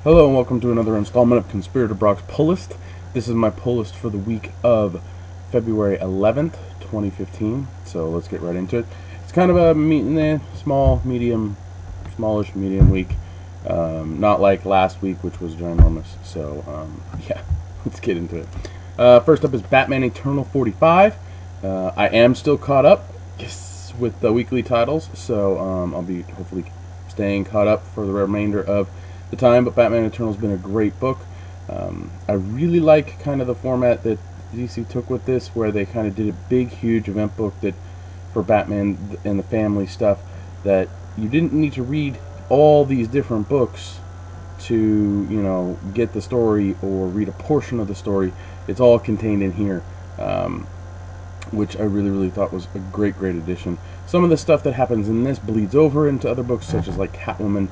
Hello and welcome to another installment of Conspirator Brock's Pull List. This is my pull list for the week of February 11th, 2015. So let's get right into it. It's kind of a smallish, medium week. Not like last week, which was ginormous. So, yeah, let's get into it. First up is Batman Eternal 45. I am still caught up, yes, with the weekly titles. So I'll be hopefully staying caught up for the remainder of the time, but Batman Eternal has been a great book. I really like kind of the format that DC took with this, where they kind of did a big, huge event book that for Batman and the family stuff, that you didn't need to read all these different books to, get the story or read a portion of the story. It's all contained in here, which I really, really thought was a great, great addition. Some of the stuff that happens in this bleeds over into other books, such as like Catwoman.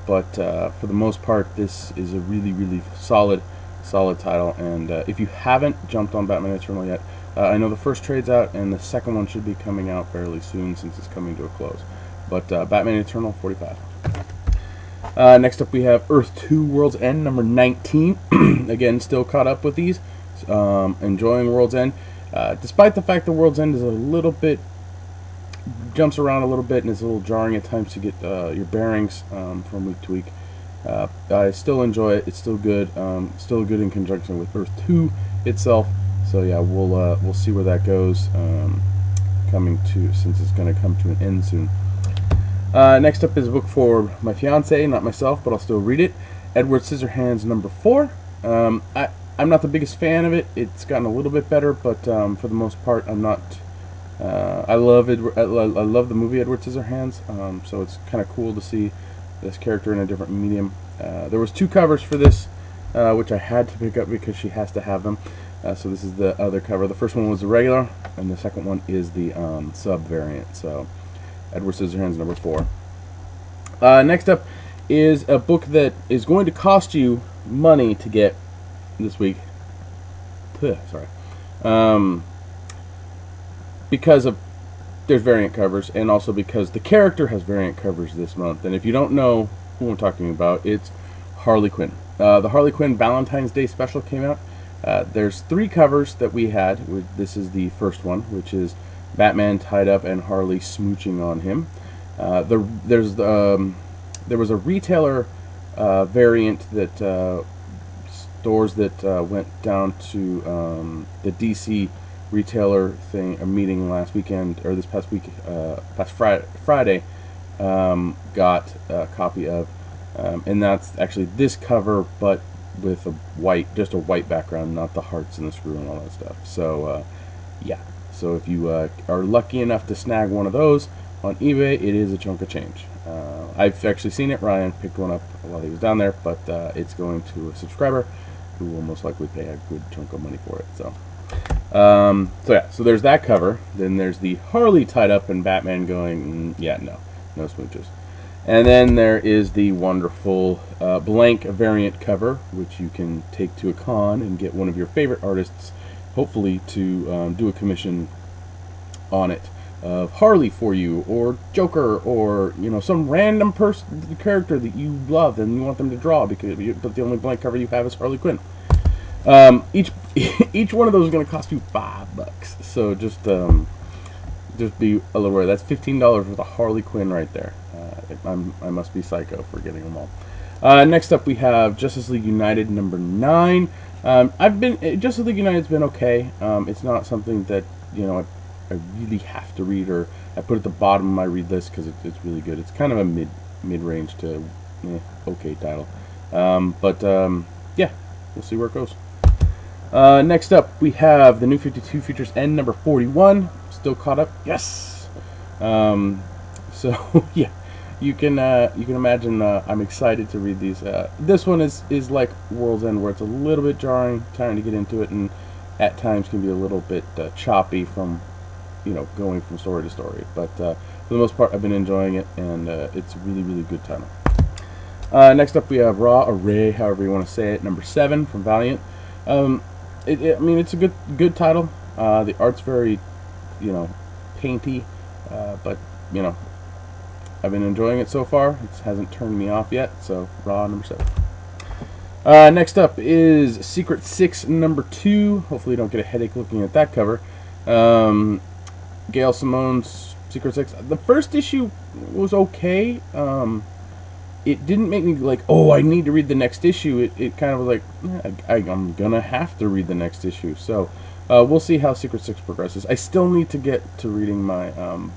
But for the most part, this is a really, really solid title. And if you haven't jumped on Batman Eternal yet, I know the first trade's out, and the second one should be coming out fairly soon since it's coming to a close. But Batman Eternal 45. Next up, we have Earth 2 World's End, number 19. Again, still caught up with these. Enjoying World's End. Despite the fact that World's End is a little bit jumps around a little bit and is a little jarring at times to get your bearings from week to week. I still enjoy it. It's still good. Still good in conjunction with Earth 2 itself. So yeah, we'll see where that goes. Since it's going to come to an end soon. Next up is a book for my fiance, not myself, but I'll still read it. Edward Scissorhands number 4. I'm not the biggest fan of it. It's gotten a little bit better, but for the most part, I'm not. I love the movie Edward Scissorhands, so it's kind of cool to see this character in a different medium. There was 2 covers for this, which I had to pick up because she has to have them. So this is the other cover. The first one was the regular, and the second one is the sub variant. So Edward Scissorhands number 4. Next up is a book that is going to cost you money to get this week. Sorry. Because there's variant covers, and also because the character has variant covers this month. And if you don't know who I'm talking about, it's Harley Quinn. The Harley Quinn Valentine's Day special came out. There's 3 covers that we had. This is the first one, which is Batman tied up and Harley smooching on him. There was a retailer variant that stores that went down to the DC retailer thing, a meeting last weekend, or this past week, past Friday, got a copy of, and that's actually this cover, but with just a white background, not the hearts and the screw and all that stuff. So, yeah. So if you are lucky enough to snag one of those on eBay, it is a chunk of change. I've actually seen it. Ryan picked one up while he was down there, but it's going to a subscriber who will most likely pay a good chunk of money for it. So so there's that cover. Then there's the Harley tied up and Batman going, no smooches. And then there is the wonderful blank variant cover, which you can take to a con and get one of your favorite artists, hopefully, to do a commission on it of Harley for you, or Joker, or some random character that you love and you want them to draw, but the only blank cover you have is Harley Quinn. Each one of those is going to cost you $5. So just be a little worried. That's $15 for the Harley Quinn right there. I must be psycho for getting them all. Next up, we have Justice League United number 9. Justice League United's been okay. It's not something that I really have to read, or I put at the bottom of my read list because it's really good. It's kind of a mid-range to okay title. Yeah, we'll see where it goes. Next up, we have the New 52 Futures End number 41. Still caught up? Yes. So yeah, you can imagine. I'm excited to read these. This one is like World's End, where it's a little bit jarring, trying to get into it, and at times can be a little bit choppy from going from story to story. But for the most part, I've been enjoying it, and it's a really, really good title. Next up, we have Raw Array, however you want to say it, number 7 from Valiant. It's a good title. The art's very, painty, but I've been enjoying it so far. It hasn't turned me off yet. So Raw number 7. Next up is Secret 6 number 2. Hopefully you don't get a headache looking at that cover. Gail Simone's Secret 6. The first issue was okay. It didn't make me like, oh, I need to read the next issue. It kind of was like, I'm going to have to read the next issue. So we'll see how Secret 6 progresses. I still need to get to reading my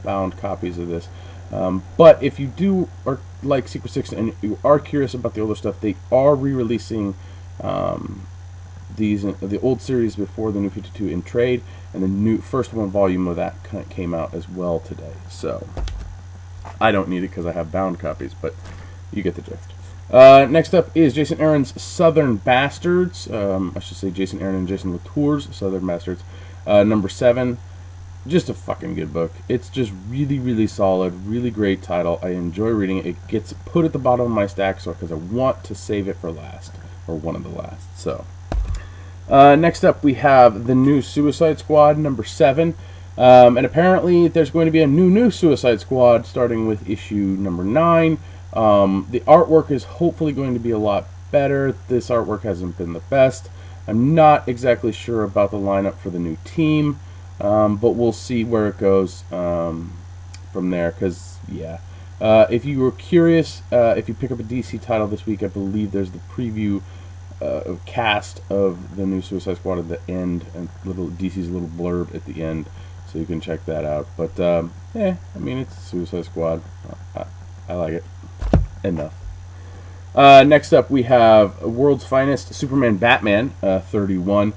bound copies of this. But if you do or like Secret 6 and you are curious about the older stuff, they are re-releasing the old series before the New 52 in trade, and the new first one volume of that came out as well today. So I don't need it because I have bound copies, but you get the drift. Next up is Jason Aaron's Southern Bastards. I should say Jason Aaron and Jason Latour's Southern Bastards. Number 7. Just a fucking good book. It's just really, really solid, really great title. I enjoy reading it. It gets put at the bottom of my stack because I want to save it for last, or one of the last. So, next up we have the new Suicide Squad, number 7. And apparently there's going to be a new Suicide Squad starting with issue number 9. The artwork is hopefully going to be a lot better. This artwork hasn't been the best. I'm not exactly sure about the lineup for the new team. But we'll see where it goes from there, because, yeah. If you were curious, if you pick up a DC title this week, I believe there's the preview cast of the new Suicide Squad at the end, and DC's little blurb at the end, so you can check that out. But, yeah, I mean, it's Suicide Squad. I like it. Enough. Next up, we have World's Finest Superman Batman 31.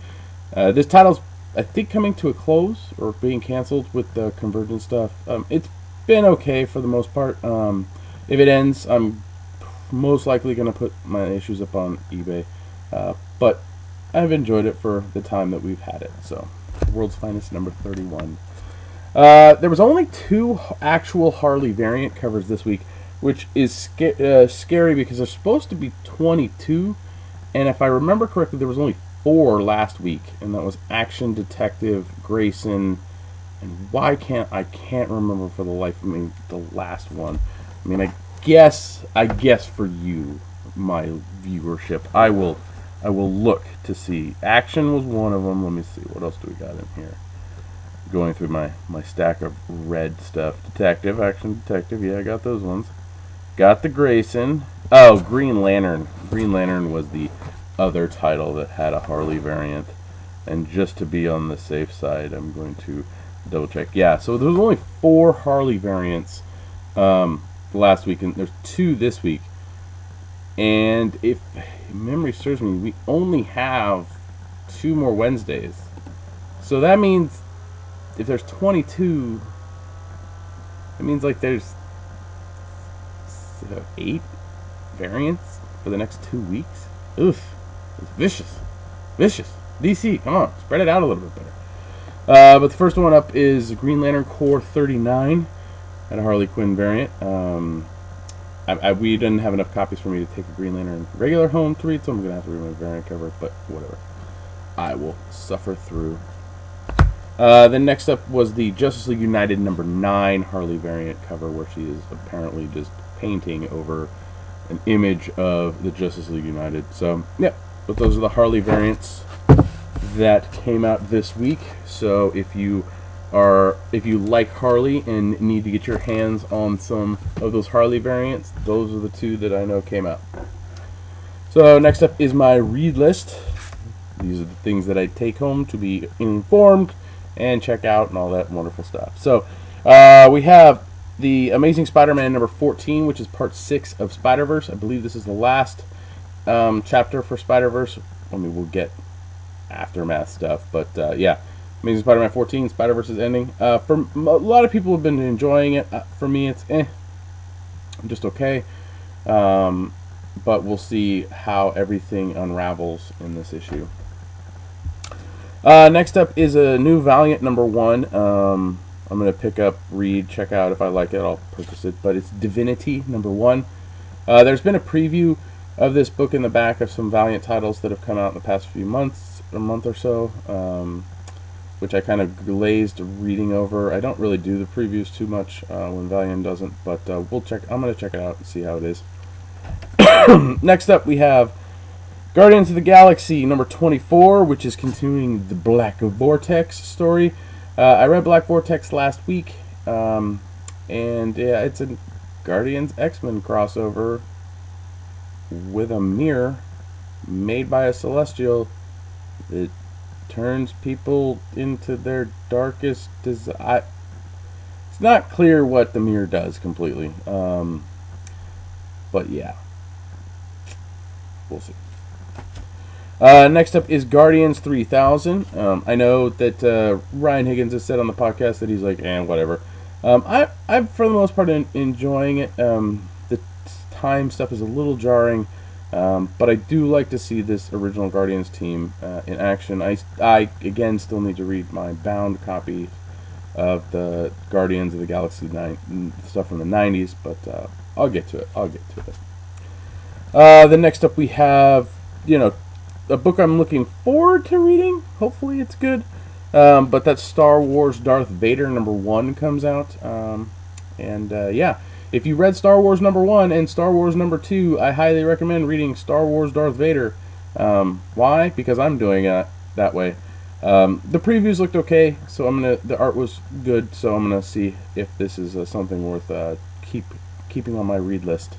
This title's, I think, coming to a close or being canceled with the Convergence stuff. It's been okay for the most part. If it ends, I'm most likely going to put my issues up on eBay. But I've enjoyed it for the time that we've had it. So, World's Finest number 31. There was only 2 actual Harley variant covers this week, which is scary because there's supposed to be 22. And if I remember correctly, there was only 4 last week, and that was Action Detective, Grayson, and I can't remember for the life of me the last one. I mean, I guess for you, my viewership, I will look to see. Action was one of them. Let me see, what else do we got in here? Going through my stack of red stuff. Detective, Action Detective, yeah, I got those ones. Got the Grayson. Oh, Green Lantern. Green Lantern was the other title that had a Harley variant, and just to be on the safe side, I'm going to double check. Yeah, so there was only 4 Harley variants last week, and there's 2 this week. And if memory serves me, we only have 2 more Wednesdays. So that means if there's 22, it means like there's 8 variants for the next 2 weeks. Oof. It's vicious. DC, come on, spread it out a little bit better. But the first one up is Green Lantern Corps 39, and a Harley Quinn variant. We didn't have enough copies for me to take a Green Lantern regular home to read, so I'm gonna have to read my variant cover. But whatever, I will suffer through. Then next up was the Justice League United number 9 Harley variant cover, where she is apparently just painting over an image of the Justice League United. So, yeah, but those are the Harley variants that came out this week. So if you like Harley and need to get your hands on some of those Harley variants, those are the 2 that I know came out. So next up is my read list. These are the things that I take home to be informed and check out and all that wonderful stuff. So we have the Amazing Spider-Man number 14, which is part 6 of Spider-Verse. I believe this is the last chapter for Spider-Verse. I mean, we'll get aftermath stuff, but yeah. Amazing Spider-Man 14, Spider-Verse is ending. For a lot of people have been enjoying it. For me, it's just okay. But we'll see how everything unravels in this issue. Next up is a new Valiant number 1. I'm going to pick up, read, check out. If I like it, I'll purchase it. But it's Divinity number 1. There's been a preview of this book in the back of some Valiant titles that have come out in the past few months, a month or so, which I kind of glazed reading over. I don't really do the previews too much when Valiant doesn't, but we'll check. I'm going to check it out and see how it is. Next up, we have Guardians of the Galaxy number 24, which is continuing the Black Vortex story. I read Black Vortex last week, and yeah, it's a Guardians X-Men crossover with a mirror made by a Celestial that turns people into their darkest desire. It's not clear what the mirror does completely, but yeah, we'll see. Next up is Guardians 3000. I know that Ryan Higgins has said on the podcast that he's like, whatever. I'm for the most part enjoying it. The time stuff is a little jarring, but I do like to see this original Guardians team in action. I again still need to read my bound copy of the Guardians of the Galaxy stuff from the 90s, but I'll get to it. Then next up we have, a book I'm looking forward to reading. Hopefully it's good. But that's Star Wars Darth Vader number 1 comes out. Yeah, if you read Star Wars number 1 and Star Wars number 2, I highly recommend reading Star Wars Darth Vader. Why? Because I'm doing it that way. The previews looked okay, so the art was good, so I'm gonna see if this is something worth keeping on my read list.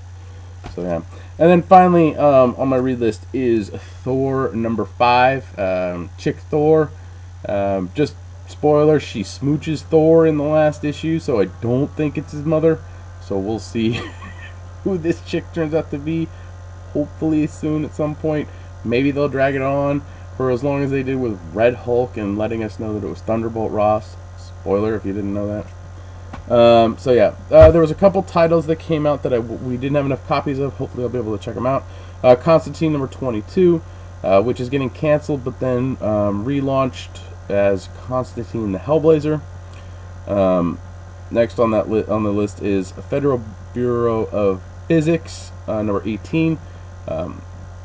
So yeah, and then finally on my read list is Thor number 5, Chick Thor. Just spoiler, she smooches Thor in the last issue, so I don't think it's his mother. So we'll see who this chick turns out to be. Hopefully soon at some point. Maybe they'll drag it on for as long as they did with Red Hulk and letting us know that it was Thunderbolt Ross. Spoiler if you didn't know that. So yeah, there was a couple titles that came out that we didn't have enough copies of. Hopefully I'll be able to check them out. Constantine number 22, which is getting canceled but then relaunched as Constantine the Hellblazer. Next on the list is Federal Bureau of Physics number 18.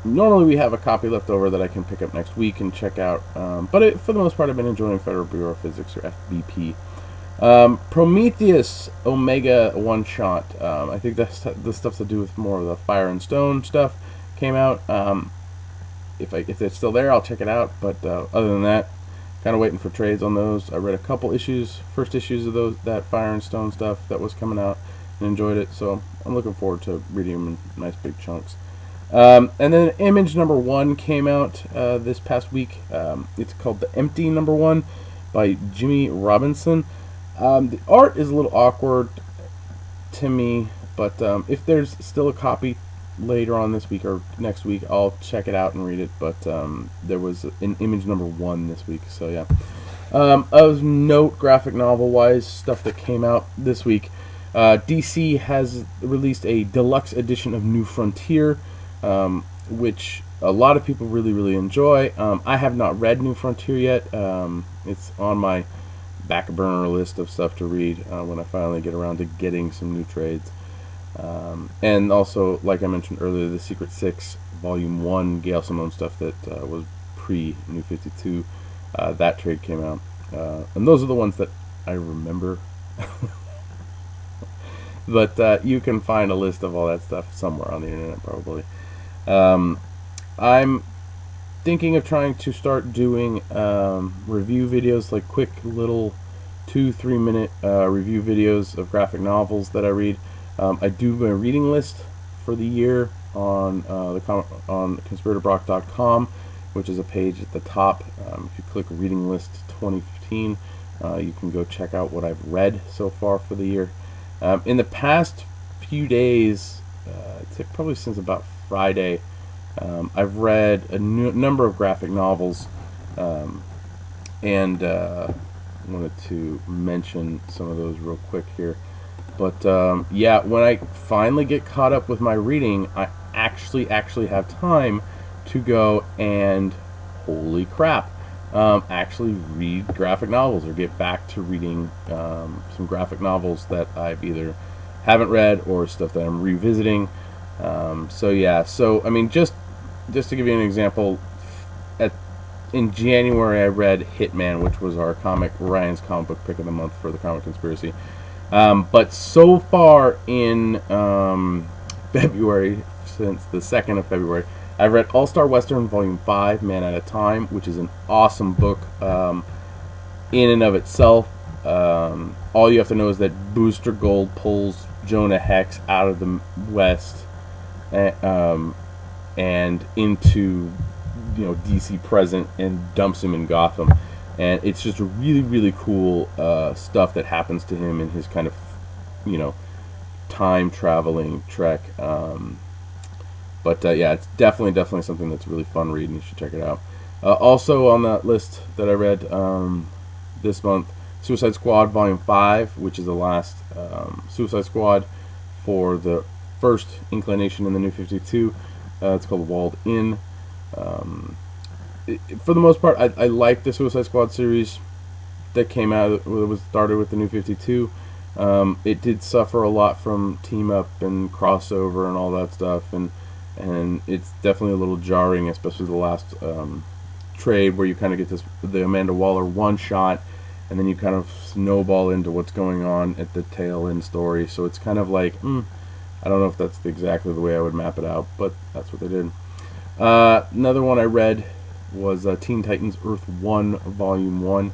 Normally we have a copy left over that I can pick up next week and check out, but for the most part I've been enjoying Federal Bureau of Physics, or FBP. Prometheus Omega one shot. I think that's the stuff to do with more of the Fire and Stone stuff came out. If it's still there, I'll check it out. But other than that, kind of waiting for trades on those. I read a couple first issues of that Fire and Stone stuff that was coming out, and enjoyed it. So I'm looking forward to reading them in nice big chunks. And then Image number 1 came out this past week. It's called The Empty number 1 by Jimmy Robinson. The art is a little awkward to me, but if there's still a copy later on this week or next week, I'll check it out and read it. But there was an Image number 1 this week, so yeah. Of note, graphic novel-wise, stuff that came out this week, DC has released a deluxe edition of New Frontier, which a lot of people really, really enjoy. I have not read New Frontier yet. It's on my back burner list of stuff to read when I finally get around to getting some new trades. And also, like I mentioned earlier, the Secret Six Volume 1 Gail Simone stuff that was pre-New 52, that trade came out. And those are the ones that I remember. But you can find a list of all that stuff somewhere on the internet, probably. I'm thinking of trying to start doing review videos, like quick little 2-3 minute review videos of graphic novels that I read. I do a reading list for the year on on conspiratorbrock.com, which is a page at the top. If you click Reading List 2015, you can go check out what I've read so far for the year. In the past few days, probably since about Friday, I've read a number of graphic novels, and wanted to mention some of those real quick here. But yeah, when I finally get caught up with my reading, I actually have time to go and, holy crap, actually read graphic novels, or get back to reading some graphic novels that I've either haven't read or stuff that I'm revisiting. So yeah, I mean, just to give you an example, in January I read Hitman, which was Ryan's comic book pick of the month for the Comic Conspiracy. But so far in February, since the 2nd of February, I read All Star Western Volume 5, Man at a Time, which is an awesome book in and of itself. All you have to know is that Booster Gold pulls Jonah Hex out of the West and into DC present and dumps him in Gotham. And it's just a really, really cool stuff that happens to him in his kind of, time traveling trek. But yeah, it's definitely something that's a really fun read, and you should check it out. Also on that list that I read this month, Suicide Squad Volume 5, which is the last Suicide Squad for the first inclination in the New 52. It's called Walled In. For the most part, I like the Suicide Squad series that came out. It was started with the New 52. It did suffer a lot from team up and crossover and all that stuff, and it's definitely a little jarring, especially the last trade where you kind of get the Amanda Waller one shot, and then you kind of snowball into what's going on at the tail end story. So it's kind of like, I don't know if that's exactly the way I would map it out, but that's what they did. Another one I read was Teen Titans Earth 1 Volume 1.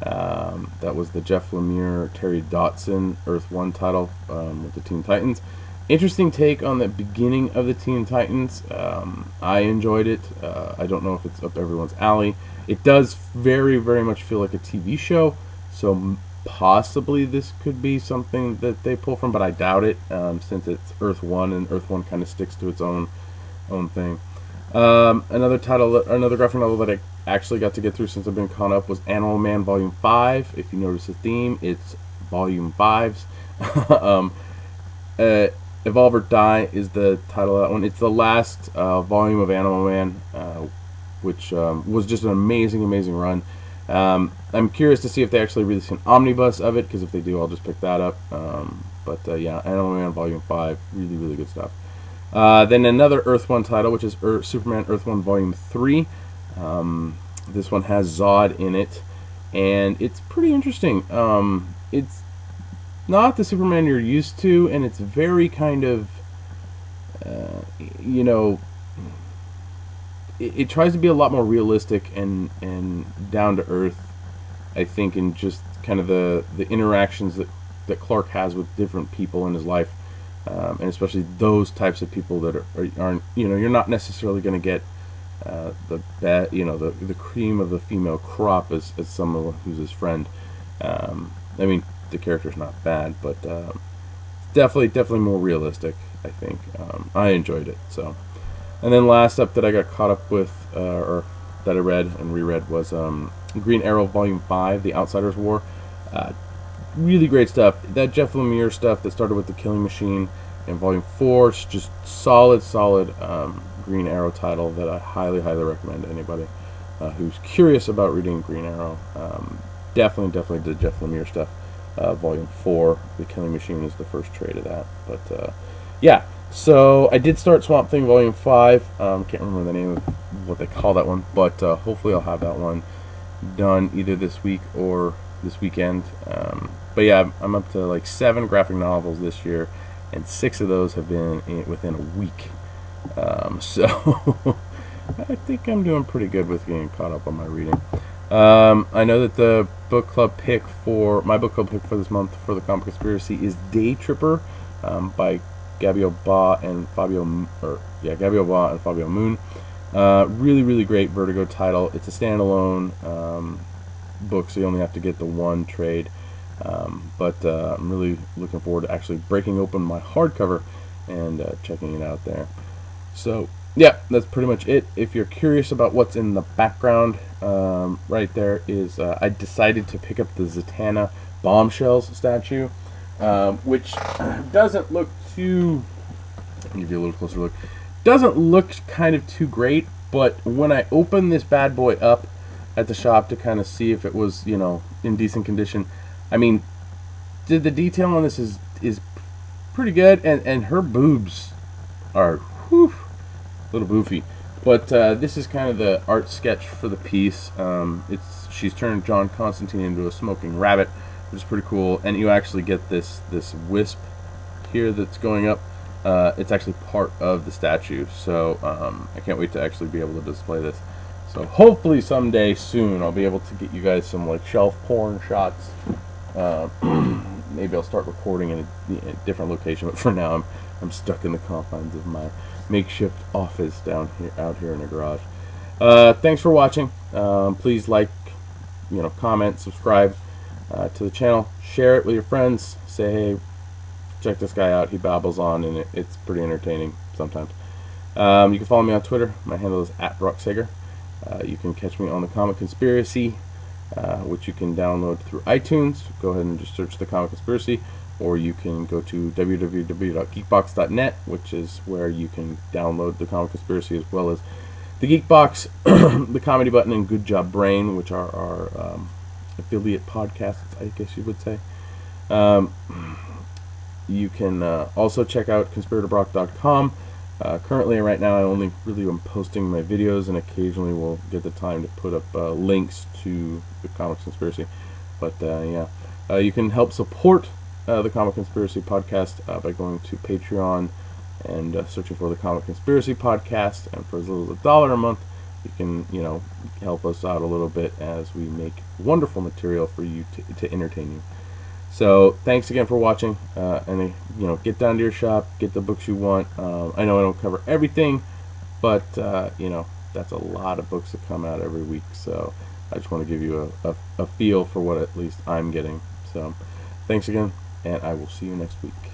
That was the Jeff Lemire, Terry Dodson Earth 1 title with the Teen Titans. Interesting take on the beginning of the Teen Titans. I enjoyed it. I don't know if it's up everyone's alley. It does very, very much feel like a TV show, so possibly this could be something that they pull from, but I doubt it, since it's Earth 1, and Earth 1 kind of sticks to its own thing. Another graphic novel that I actually got to get through since I've been caught up was Animal Man Volume 5. If you notice the theme, it's Volume 5s. Evolve or Die is the title of that one. It's the last volume of Animal Man, which was just an amazing run. I'm curious to see if they actually release an omnibus of it, because if they do, I'll just pick that up. But yeah, Animal Man Volume 5, really good stuff. Then another Earth 1 title, which is Superman Earth 1 Volume 3. This one has Zod in it, and it's pretty interesting. It's not the Superman you're used to, and it's very kind of, it tries to be a lot more realistic and down to earth, I think, in just kind of the interactions that Clark has with different people in his life. And especially those types of people that aren't, you're not necessarily going to get the cream of the female crop as someone who's his friend. I mean, the character's not bad, but definitely more realistic, I think. I enjoyed it. So, and then last up that I got caught up with, or that I read and reread, was Green Arrow Volume 5, The Outsider's War. Really great stuff. That Jeff Lemire stuff that started with The Killing Machine in Volume 4, it's just solid Green Arrow title that I highly recommend to anybody who's curious about reading Green Arrow. Definitely the Jeff Lemire stuff. Volume 4, The Killing Machine, is the first trade of that. But yeah, so I did start Swamp Thing Volume 5. Can't remember the name of what they call that one, but hopefully I'll have that one done either this week or this weekend. But yeah, I'm up to like 7 graphic novels this year, and 6 of those have been within a week. So I think I'm doing pretty good with getting caught up on my reading. I know that the my book club pick for this month for the Comic Conspiracy is Day Tripper by Gabio Ba and Fabio Moon. Really great Vertigo title. It's a standalone book, so you only have to get the one trade. But I'm really looking forward to actually breaking open my hardcover and checking it out there. So yeah, that's pretty much it. If you're curious about what's in the background, right there is I decided to pick up the Zatanna Bombshells statue, which doesn't look too. I'll give you a little closer look. Doesn't look kind of too great, but when I opened this bad boy up at the shop to kind of see if it was, in decent condition, I mean, the detail on this is pretty good, and her boobs are a little boofy. But this is kind of the art sketch for the piece. She's turned John Constantine into a smoking rabbit, which is pretty cool. And you actually get this wisp here that's going up It's actually part of the statue, so I can't wait to actually be able to display this. So hopefully someday soon I'll be able to get you guys some like shelf porn shots. Maybe I'll start recording in a different location, but for now I'm stuck in the confines of my makeshift office out here in the garage. Thanks for watching. Please like, comment, subscribe to the channel, share it with your friends. Say, hey, check this guy out. He babbles on, and it's pretty entertaining sometimes. You can follow me on Twitter. My handle is @RockSager. You can catch me on the Comic Conspiracy, which you can download through iTunes. Go ahead and just search the Comic Conspiracy, or you can go to www.geekbox.net, which is where you can download the Comic Conspiracy, as well as the Geekbox, the Comedy Button, and Good Job Brain, which are our affiliate podcasts, I guess you would say. You can also check out conspiratorbrock.com. Currently, right now, I only really am posting my videos, and occasionally we'll get the time to put up links to the Comics Conspiracy. But yeah, you can help support the Comic Conspiracy podcast by going to Patreon and searching for the Comic Conspiracy podcast. And for as little as $1 a month, you can help us out a little bit as we make wonderful material for you to entertain you. So thanks again for watching, and get down to your shop, get the books you want. I know I don't cover everything, but that's a lot of books that come out every week. So I just want to give you a feel for what at least I'm getting. So thanks again, and I will see you next week.